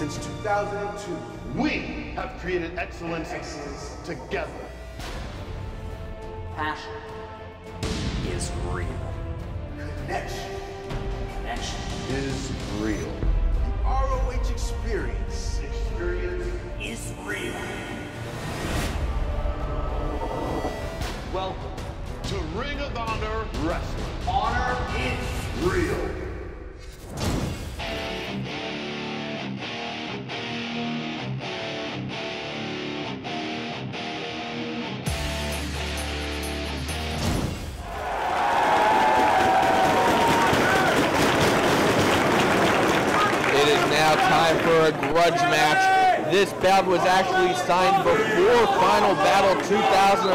Since 2002, we have created excellence together. Passion is real. connection Is real. The ROH experience Is real. Welcome. To Ring of Honor Wrestling. Honor is real. It is now time for a grudge match. This bout was actually signed before Final Battle 2004.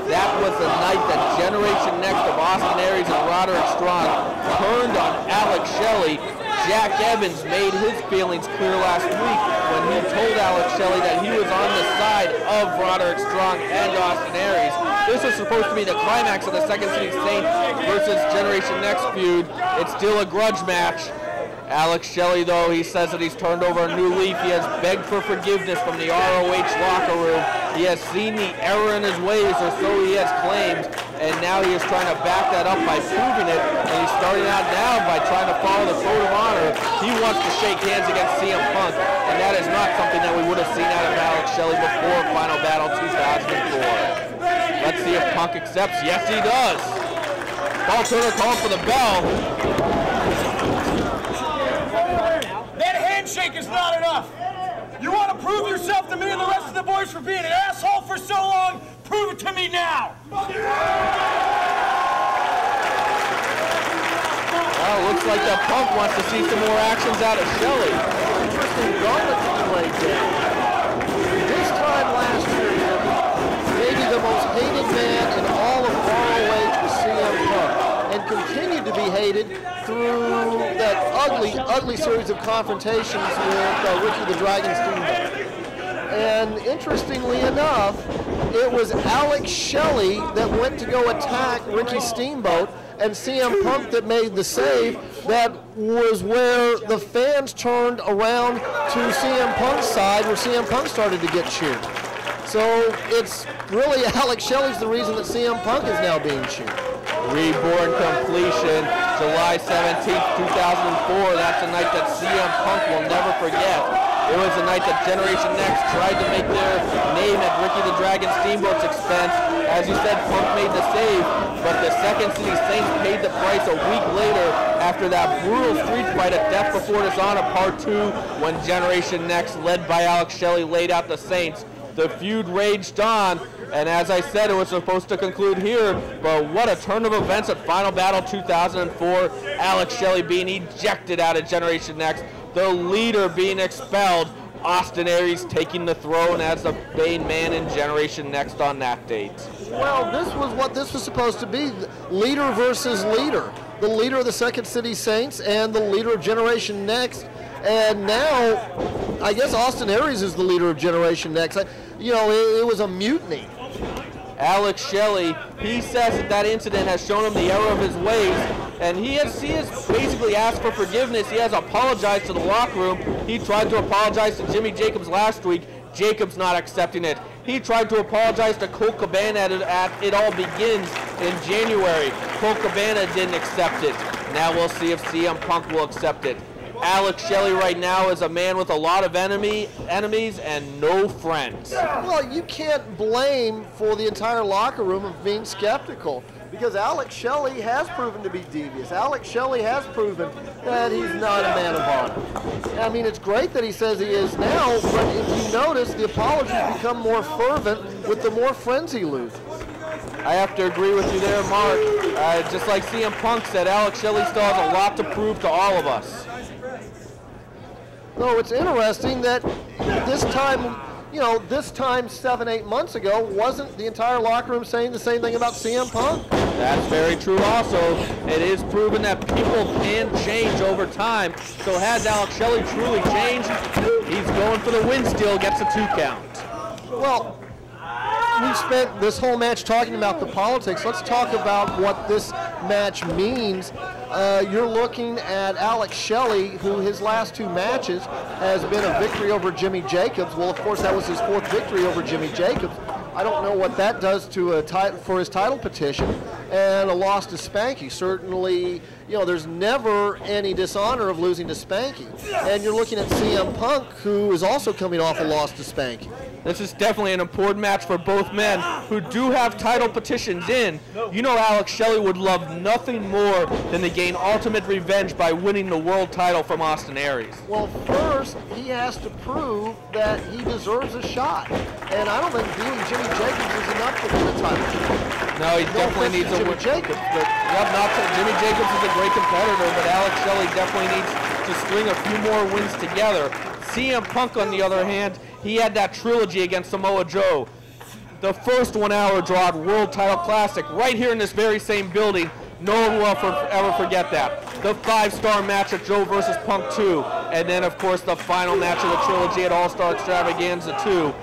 That was the night that Generation Next of Austin Aries and Roderick Strong turned on Alex Shelley. Jack Evans made his feelings clear last week when he told Alex Shelley that he was on the side of Roderick Strong and Austin Aries. This was supposed to be the climax of the Second City Saints versus Generation Next feud. It's still a grudge match. Alex Shelley, though, he says that he's turned over a new leaf. He has begged for forgiveness from the ROH locker room. He has seen the error in his ways, or so he has claimed, and now he is trying to back that up by proving it, and he's starting out now by trying to follow the code of honor. He wants to shake hands against CM Punk, and that is not something that we would have seen out of Alex Shelley before Final Battle 2004. Let's see if Punk accepts. Yes, he does. Paul Turner called for the bell. Handshake is not enough. You want to prove yourself to me and the rest of the boys for being an asshole for so long? Prove it to me now. Well, looks like that Punk wants to see some more actions out of Shelley. Interesting gauntlet played there. This time last year, maybe the most hated man in all of ROH was CM Punk, and continued to be hated through that ugly series of confrontations with Ricky the Dragon Steamboat. And interestingly enough, it was Alex Shelley that went to go attack Ricky Steamboat, and CM Punk that made the save. That was where the fans turned around to CM Punk's side, where CM Punk started to get cheered. So it's really Alex Shelley's the reason that CM Punk is now being cheered. Reborn completion, July 17th, 2004. That's a night that CM Punk will never forget. It was the night that Generation Next tried to make their name at Ricky the Dragon Steamboat's expense. As you said, Punk made the save, but the Second City Saints paid the price a week later after that brutal street fight at Death Before Dishonor Part 2 when Generation Next, led by Alex Shelley, laid out the Saints. The feud raged on, and as I said, it was supposed to conclude here, but what a turn of events at Final Battle 2004. Alex Shelley being ejected out of Generation Next, the leader being expelled, Austin Aries taking the throne as the main man in Generation Next on that date. Well, this was what this was supposed to be, leader versus leader. The leader of the Second City Saints and the leader of Generation Next. And now, I guess Austin Aries is the leader of Generation Next. It was a mutiny. Alex Shelley, he says that incident has shown him the error of his ways, and he has basically asked for forgiveness. He has apologized to the locker room. He tried to apologize to Jimmy Jacobs last week. Jacobs not accepting it. He tried to apologize to Colt Cabana at It All Begins in January. Colt Cabana didn't accept it. Now we'll see if CM Punk will accept it. Alex Shelley right now is a man with a lot of enemies and no friends. Well, you can't blame for the entire locker room of being skeptical, because Alex Shelley has proven to be devious. Alex Shelley has proven that he's not a man of honor. I mean, it's great that he says he is now, but if you notice, the apologies become more fervent with the more friends he loses. I have to agree with you there, Mark. Just like CM Punk said, Alex Shelley still has a lot to prove to all of us. So it's interesting that this time 7-8 months ago, wasn't the entire locker room saying the same thing about CM Punk? That's very true also. It is proven that people can change over time. So has Alex Shelley truly changed? He's going for the win still, gets a 2 count. Well, we've spent this whole match talking about the politics. Let's talk about what this match means, you're looking at Alex Shelley, who his last 2 matches has been a victory over Jimmy Jacobs. Well, of course, that was his 4th victory over Jimmy Jacobs. I don't know what that does to for his title petition, and a loss to Spanky. Certainly, you know, there's never any dishonor of losing to Spanky. And you're looking at CM Punk, who is also coming off a loss to Spanky. This is definitely an important match for both men who do have title petitions in. You know Alex Shelley would love nothing more than to gain ultimate revenge by winning the world title from Austin Aries. Well, first, he has to prove that he deserves a shot. And I don't think beating Jimmy Jacobs is enough to win a title. No, he definitely needs a win. Jimmy Jacobs, but Jimmy Jacobs is a great competitor, but Alex Shelley definitely needs to string a few more wins together. CM Punk, on the other hand, he had that trilogy against Samoa Joe. The first 1 hour draw at World Title Classic, right here in this very same building. No one will ever forget that. The 5-star match at Joe versus Punk 2, and then of course the final match of the trilogy at All-Star Extravaganza 2.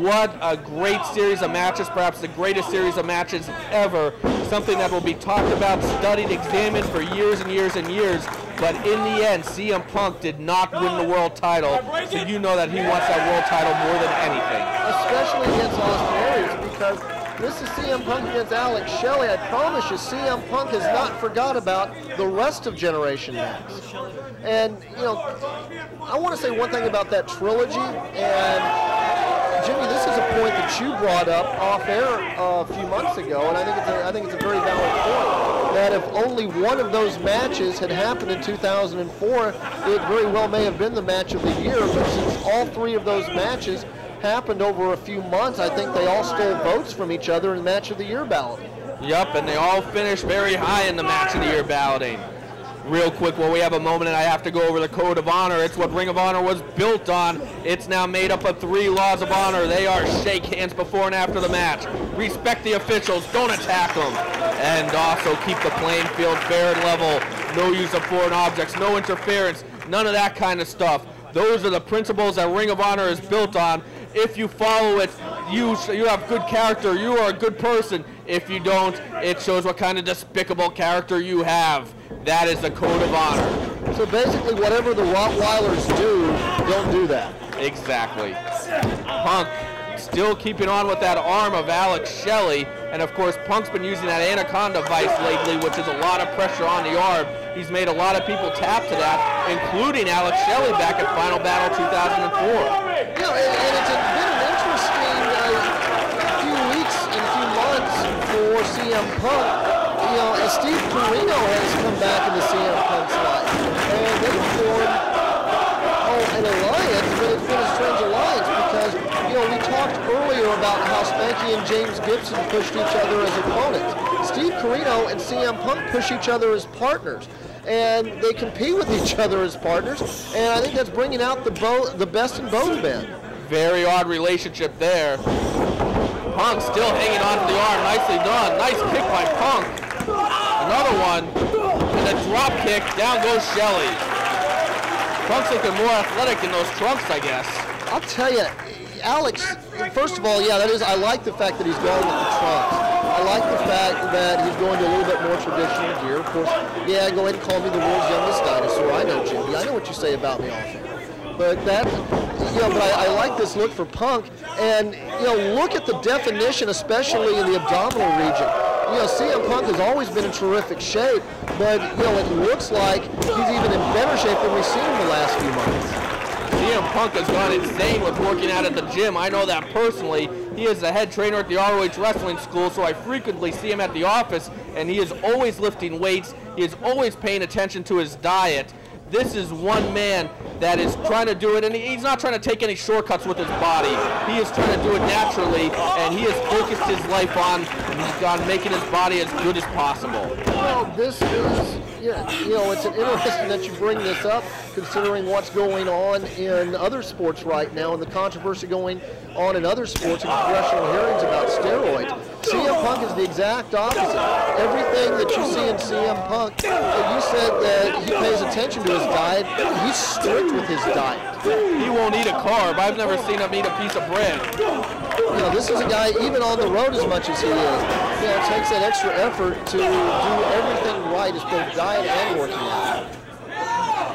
What a great series of matches, perhaps the greatest series of matches ever. Something that will be talked about, studied, examined for years and years and years. But in the end, CM Punk did not win the world title, so you know that he wants that world title more than anything. Especially against Austin Aries, because this is CM Punk against Alex Shelley. I promise you, CM Punk has not forgot about the rest of Generation Max. And, you know, I want to say one thing about that trilogy, and Jimmy, this is a point that you brought up off air a few months ago, and I think it's a very valid point, that if only one of those matches had happened in 2004, it very well may have been the match of the year, but since all 3 of those matches happened over a few months, I think they all stole votes from each other in match of the year balloting. Yup, and they all finished very high in the match of the year balloting. Real quick, while we have a moment and I have to go over the Code of Honor, it's what Ring of Honor was built on. It's now made up of 3 laws of honor. They are shake hands before and after the match, respect the officials, don't attack them, and also keep the playing field fair and level, no use of foreign objects, no interference, none of that kind of stuff. Those are the principles that Ring of Honor is built on. If you follow it, you have good character, you are a good person. If you don't, it shows what kind of despicable character you have. That is the Code of Honor. So basically, whatever the Rottweilers do, don't do that. Exactly. Punk still keeping on with that arm of Alex Shelley, and of course Punk's been using that Anaconda vice lately, which is a lot of pressure on the arm. He's made a lot of people tap to that, including Alex Shelley back at Final Battle 2004. You know, and it's been an interesting few weeks and few months for CM Punk. You know, as Steve Corino has come back into CM Punk's life, and they've formed an alliance, but it's been a strange alliance because, you know, we talked earlier about how Spanky and James Gibson pushed each other as opponents. Steve Corino and CM Punk push each other as partners, and they compete with each other as partners, and I think that's bringing out the best in both men. Very odd relationship there. Punk still hanging on to the arm. Nicely done. Nice kick by Punk. Another one, and a drop kick. Down goes Shelley. Punk's looking more athletic in those trunks, I guess. I'll tell you, Alex, first of all, yeah, I like the fact that he's going with the trunks. I like the fact that he's going to a little bit more traditional gear. Of course, yeah, go ahead and call me the world's youngest dinosaur. I know, Jimmy. I know what you say about me often. But that, you know, but I like this look for Punk. And, you know, look at the definition, especially in the abdominal region. You know, CM Punk has always been in terrific shape, but, you know, it looks like he's even in better shape than we've seen in the last few months. CM Punk has gone insane with working out at the gym. I know that personally. He is the head trainer at the ROH Wrestling School, so I frequently see him at the office, and he is always lifting weights. He is always paying attention to his diet. This is one man that is trying to do it, and he's not trying to take any shortcuts with his body. He is trying to do it naturally, and he has focused his life on making his body as good as possible. Well, this is, yeah, you know, it's interesting that you bring this up, considering what's going on in other sports right now, and the controversy going on in other sports and congressional hearings about steroids. CM Punk is the exact opposite. Everything that you see in CM Punk, you said that he pays attention to his diet. He's strict strict with his diet. He won't eat a carb. I've never seen him eat a piece of bread. You know, this is a guy, even on the road as much as he is, you know, it takes that extra effort to do everything right as both diet and working out.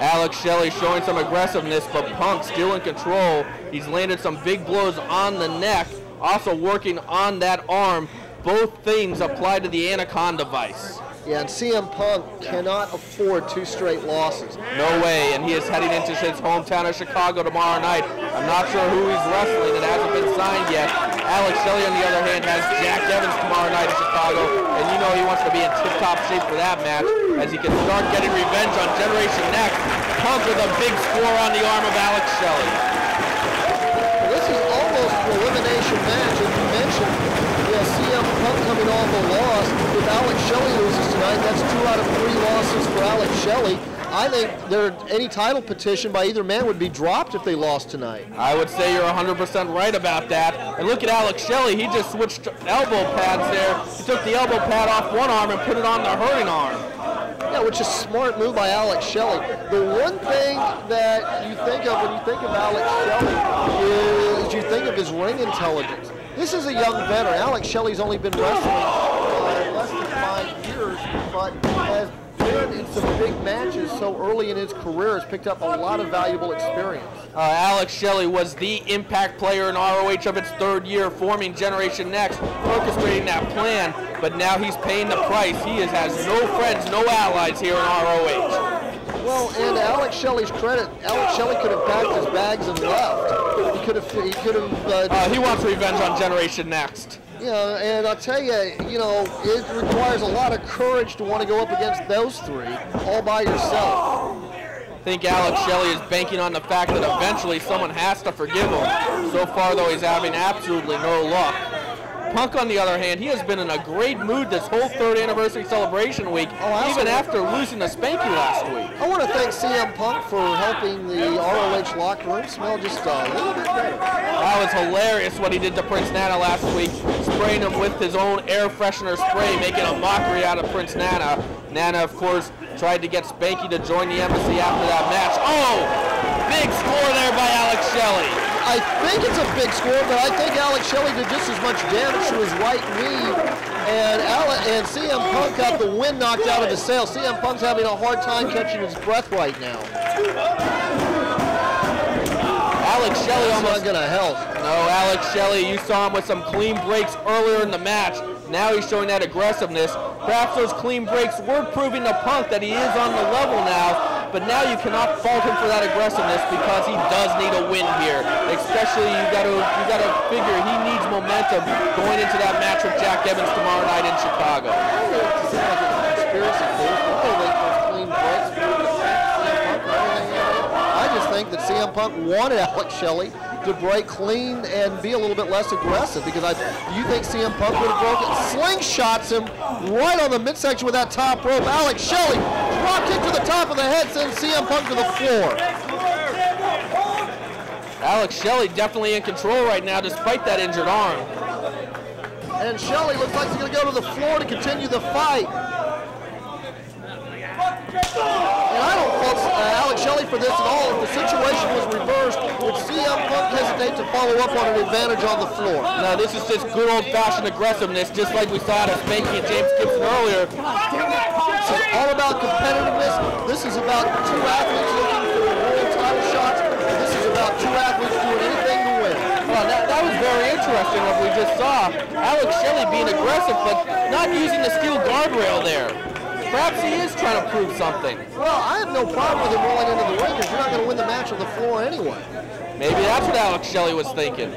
Alex Shelley showing some aggressiveness, but Punk still in control. He's landed some big blows on the neck, also working on that arm. Both things apply to the Anaconda Vice. Yeah, and CM Punk cannot afford 2 straight losses. No way, and he is heading into his hometown of Chicago tomorrow night. I'm not sure who he's wrestling. It hasn't been signed yet. Alex Shelley, on the other hand, has Jack Evans tomorrow night in Chicago, and you know he wants to be in tip-top shape for that match as he can start getting revenge on Generation Next. Punk with a big score on the arm of Alex Shelley. Well, this is almost an elimination match, as you mentioned. CM Punk coming off a loss. If Alex Shelley loses tonight, that's 2 out of 3 losses for Alex Shelley. I think any title petition by either man would be dropped if they lost tonight. I would say you're 100% right about that. And look at Alex Shelley. He just switched elbow pads there. He took the elbow pad off one arm and put it on the hurting arm. Yeah, which is a smart move by Alex Shelley. The one thing that you think of when you think of Alex Shelley is you think of his ring intelligence. This is a young veteran. Alex Shelley's only been wrestling less than 5 years, but has been in some big matches so early in his career, has picked up a lot of valuable experience. Alex Shelley was the impact player in ROH of its 3rd year, forming Generation Next, orchestrating that plan, but now he's paying the price. He has no friends, no allies here in ROH. Well, and to Alex Shelley's credit, Alex Shelley could have packed his bags and left. He could have. He wants revenge on Generation Next. You know, and I'll tell you, you know, it requires a lot of courage to want to go up against those 3 all by yourself. I think Alex Shelley is banking on the fact that eventually someone has to forgive him. So far, though, he's having absolutely no luck. Punk, on the other hand, he has been in a great mood this whole 3rd anniversary celebration week, even after losing to Spanky last week. I want to thank CM Punk for helping the ROH locker room smell just a little bit better. That was hilarious what he did to Prince Nana last week, spraying him with his own air freshener spray, making a mockery out of Prince Nana. Nana, of course, tried to get Spanky to join the embassy after that match. Oh! Big score there by Alex Shelley. I think it's a big score, but I think Alex Shelley did just as much damage to his right knee, and CM Punk got the wind knocked out of his sails. CM Punk's having a hard time catching his breath right now. Alex Shelley almost not gonna help. No, Alex Shelley, you saw him with some clean breaks earlier in the match. Now he's showing that aggressiveness. Perhaps those clean breaks were proving to Punk that he is on the level now, but now you cannot fault him for that aggressiveness because he does need a win here. Especially you got to figure he needs momentum going into that match with Jack Evans tomorrow night in Chicago. It sounds like a conspiracy theory. Clean breaks. I just think that CM Punk wanted Alex Shelley to break clean and be a little bit less aggressive, because you think CM Punk would have broken, slingshots him right on the midsection with that top rope. Alex Shelley drop kick to the top of the head, sends CM Punk to the floor. Alex Shelley definitely in control right now despite that injured arm. And Shelley looks like he's going to go to the floor to continue the fight. And I don't fault Alex Shelley for this at all. If the situation was reversed, would CM Punk hesitate to follow up on an advantage on the floor? No, this is just good old-fashioned aggressiveness, just like we saw out of Spanky and James Gibson earlier. This is all about competitiveness. This is about 2 athletes looking for world title shots. And this is about 2 athletes doing anything to win. Well, that was very interesting what we just saw. Alex Shelley being aggressive, but not using the steel guardrail there. Perhaps he is trying to prove something. Well, I have no problem with him rolling into the ring because you're not going to win the match on the floor anyway. Maybe that's what Alex Shelley was thinking.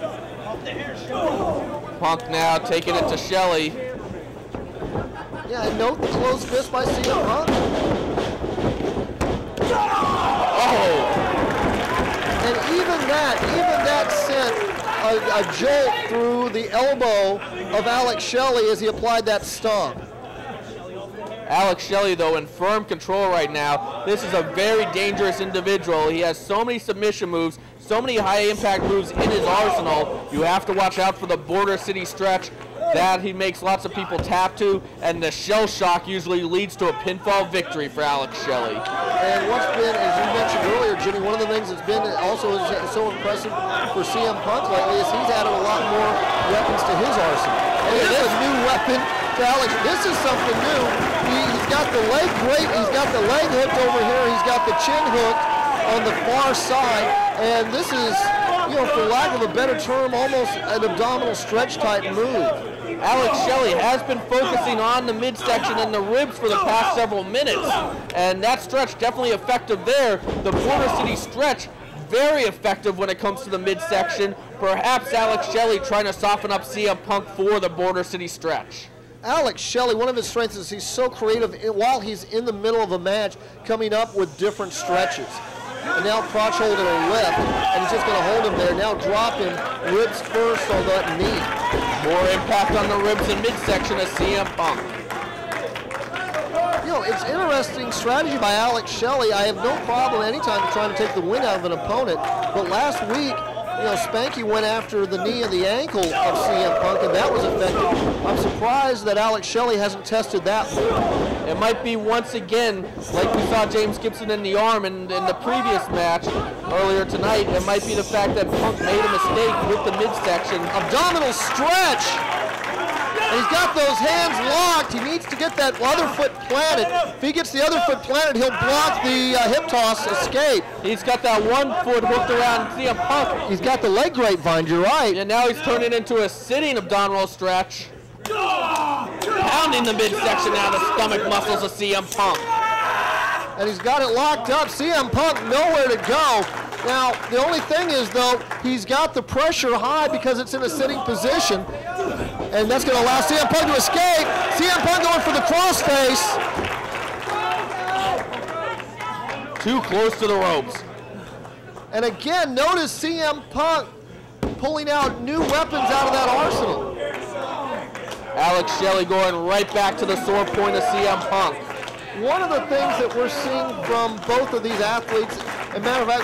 Punk now taking it to Shelley. Yeah, and note the closed fist by CM Punk. Oh! And even that sent a jolt through the elbow of Alex Shelley as he applied that stomp. Alex Shelley, though, in firm control right now. This is a very dangerous individual. He has so many submission moves, so many high-impact moves in his arsenal. You have to watch out for the Border City stretch that he makes lots of people tap to, and the shell shock usually leads to a pinfall victory for Alex Shelley. And what's been, as you mentioned earlier, Jimmy, one of the things that's been also so impressive for CM Punk lately is he's added a lot more weapons to his arsenal. And here's a new weapon to Alex. This is something new. He's got the leg great. He's got the leg hooked over here. He's got the chin hooked on the far side. And this is, you know, for lack of a better term, almost an abdominal stretch type move. Alex Shelley has been focusing on the midsection and the ribs for the past several minutes, and that stretch definitely effective there. The Border City stretch, very effective when it comes to the midsection. Perhaps Alex Shelley trying to soften up CM Punk for the Border City stretch. Alex Shelley, one of his strengths is he's so creative while he's in the middle of a match, coming up with different stretches. And now crotch hold and a lift, and he's just going to hold him there. Now drop him, ribs first on that knee. More impact on the ribs and midsection of CM Punk. You know, it's interesting strategy by Alex Shelley. I have no problem anytime trying to take the win out of an opponent, but last week, you know, Spanky went after the knee and the ankle of CM Punk, and that was effective. I'm surprised that Alex Shelley hasn't tested that move. It might be once again, like we saw James Gibson in the arm in the previous match earlier tonight, it might be the fact that Punk made a mistake with the midsection. Abdominal stretch! And he's got those hands locked. He needs to get that other foot planted. If he gets the other foot planted, he'll block the hip toss escape. He's got that one foot hooked around CM Punk. He's got the leg grapevine, you're right. And now he's turning into a sitting abdominal stretch. Pounding the midsection out of the stomach muscles of CM Punk. And he's got it locked up. CM Punk nowhere to go. Now, the only thing is, though, he's got the pressure high because it's in a sitting position. And that's going to allow CM Punk to escape. CM Punk going for the crossface. Too close to the ropes. And again, notice CM Punk pulling out new weapons out of that arsenal. Alex Shelley going right back to the sore point of CM Punk. One of the things that we're seeing from both of these athletes, as a matter of fact,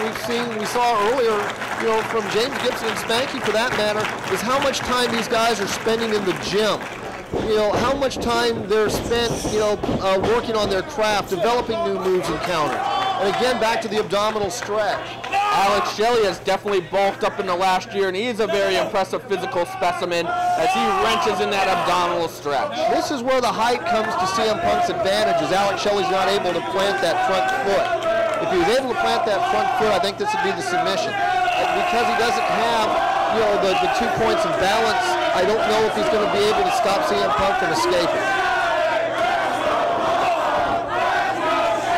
we saw earlier, you know, from James Gibson and Spanky for that matter, is how much time these guys are spending in the gym. You know, how much time they're spent, you know, working on their craft, developing new moves and counters. And again, back to the abdominal stretch. Alex Shelley has definitely bulked up in the last year, and he is a very impressive physical specimen as he wrenches in that abdominal stretch. This is where the height comes to CM Punk's advantage, as Alex Shelley's not able to plant that front foot. If he was able to plant that front foot, I think this would be the submission. Because he doesn't have, you know, the 2 points of balance, I don't know if he's going to be able to stop CM Punk from escaping.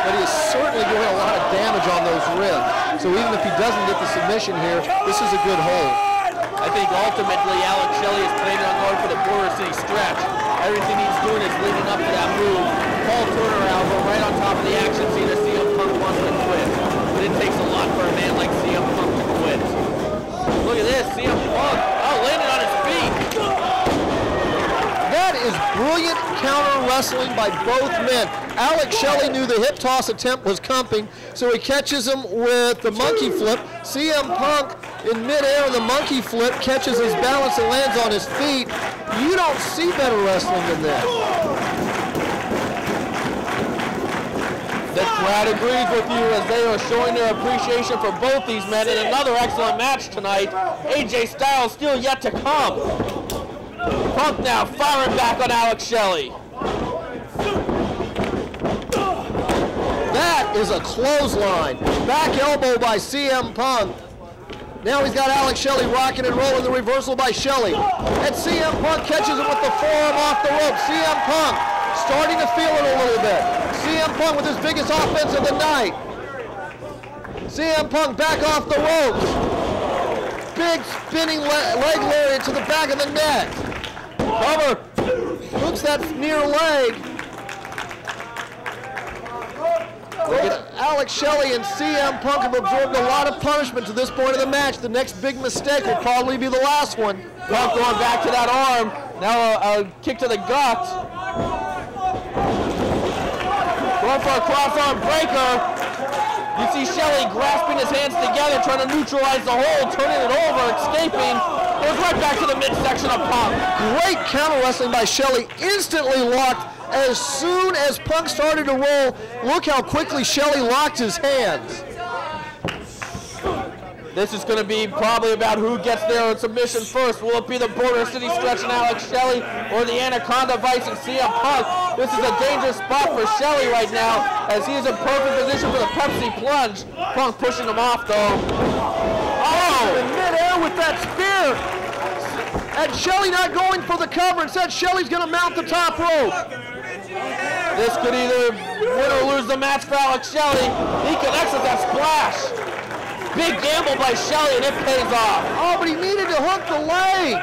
But he is certainly doing a lot of damage on those ribs. So even if he doesn't get the submission here, this is a good hold. I think ultimately Alex Shelley is planning on going for the Border City stretch. Everything he's doing is leading up to that move. Paul Turner elbow right on top of the action scene as CM Punk wants to quit. But it takes a lot for a man like CM Punk to quit. Look at this, CM Punk, landed on his feet. That is brilliant counter wrestling by both men. Alex Shelley knew the hip toss attempt was coming, so he catches him with the monkey flip. CM Punk in midair, the monkey flip, catches his balance and lands on his feet. You don't see better wrestling than that. The crowd agrees with you as they are showing their appreciation for both these men in another excellent match tonight. AJ Styles still yet to come. Punk now firing back on Alex Shelley. That is a clothesline. Back elbow by CM Punk. Now he's got Alex Shelley rocking and rolling, the reversal by Shelley. And CM Punk catches him with the forearm off the rope. CM Punk starting to feel it a little bit. CM Punk with his biggest offense of the night. CM Punk back off the ropes. Big spinning leg lariat to the back of the neck. Cover. Hooks that near leg. Alex Shelley and CM Punk have absorbed a lot of punishment to this point of the match. The next big mistake will probably be the last one. Punk going back to that arm. Now a kick to the gut. Going for a cross-arm breaker. You see Shelley grasping his hands together, trying to neutralize the hold, turning it over, escaping. Goes right back to the midsection of Punk. Great counter wrestling by Shelley. Instantly locked as soon as Punk started to roll. Look how quickly Shelley locked his hands. This is going to be probably about who gets there in submission first. Will it be the Border City Stretch and Alex Shelley, or the Anaconda Vice and CM Punk? This is a dangerous spot for Shelley right now, as he is in perfect position for the Pepsi Plunge. Punk pushing him off, though. Oh! In midair with that spear. And Shelley not going for the cover. Instead, Shelley's going to mount the top rope. This could either win or lose the match for Alex Shelley. He connects with that splash. Big gamble by Shelley, and it pays off. Oh, but he needed to hook the leg.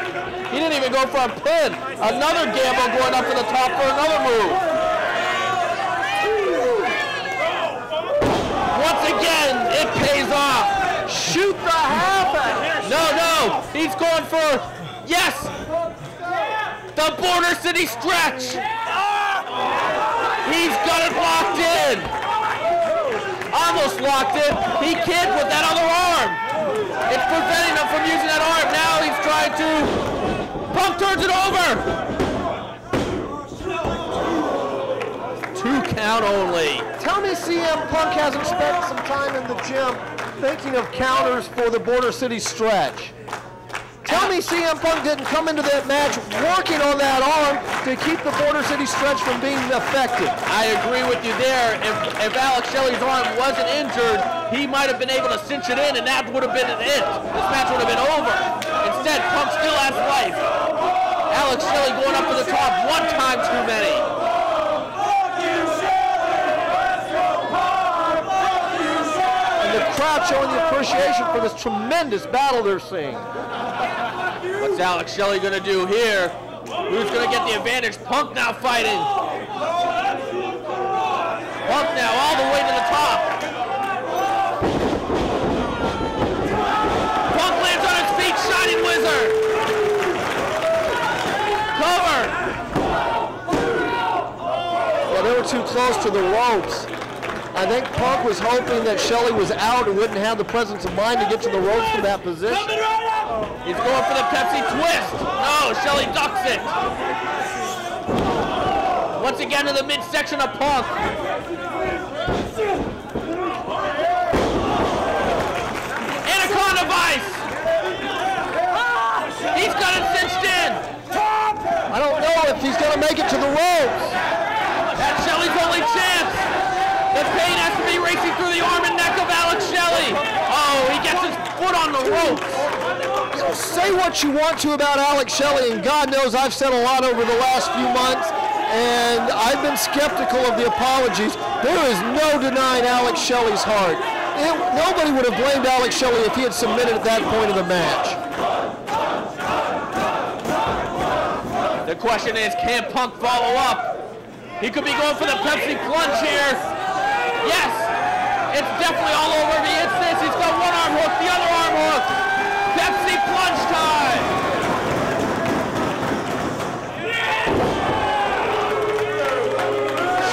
He didn't even go for a pin. Another gamble going up to the top for another move. Once again, it pays off. Shoot the half at it. No, he's going for, yes, the Border City Stretch. He's got it locked in. Almost locked it. He can't with that other arm. It's preventing him from using that arm. Now he's trying to. Punk turns it over. 2 count only. Tell me CM Punk hasn't spent some time in the gym thinking of counters for the Border City Stretch. Tell me CM Punk didn't come into that match working on that arm to keep the Border City Stretch from being effective. I agree with you there. If Alex Shelley's arm wasn't injured, he might have been able to cinch it in, and that would have been it. This match would have been over. Instead, Punk still has life. Alex Shelley going up to the top 1 time too many. And the crowd showing the appreciation for this tremendous battle they're seeing. What's Alex Shelley going to do here? Who's going to get the advantage? Punk now fighting. Punk now all the way to the top. Punk lands on his feet, Shining Wizard. Cover. Yeah, they were too close to the ropes. I think Punk was hoping that Shelley was out and wouldn't have the presence of mind to get to the ropes from that position. He's going for the Pepsi twist. No, Shelley ducks it. Once again to the midsection of Punk. Anaconda Vice. He's got it cinched in. I don't know if he's going to make it to the ropes. That's Shelley's only chance. The pain has to be racing through the arm and neck of Alex Shelley. Oh, he gets his foot on the ropes. You know, say what you want to about Alex Shelley, and God knows I've said a lot over the last few months, and I've been skeptical of the apologies. There is no denying Alex Shelley's heart. Nobody would have blamed Alex Shelley if he had submitted at that point of the match. The question is, can Punk follow up? He could be going for the Pepsi Plunge here. Yes, it's definitely all over. He hits this. He's got one arm hook, the other arm hook. Pepsi Plunge time.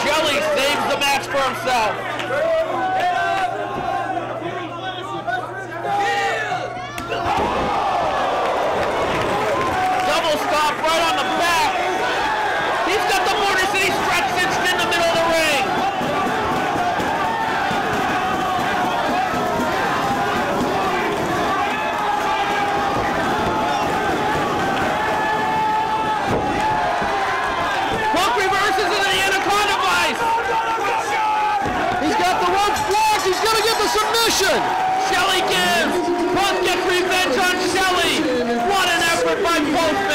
Shelley saves the match for himself. Double stop right on the back. He's got the Border City Stretch cinched in the middle of the ring. Punk reverses into the Anaconda Vice. He's got the ropes blocked. He's going to get the submission. Shelley gives. Punk gets revenge on Shelley. What an effort by both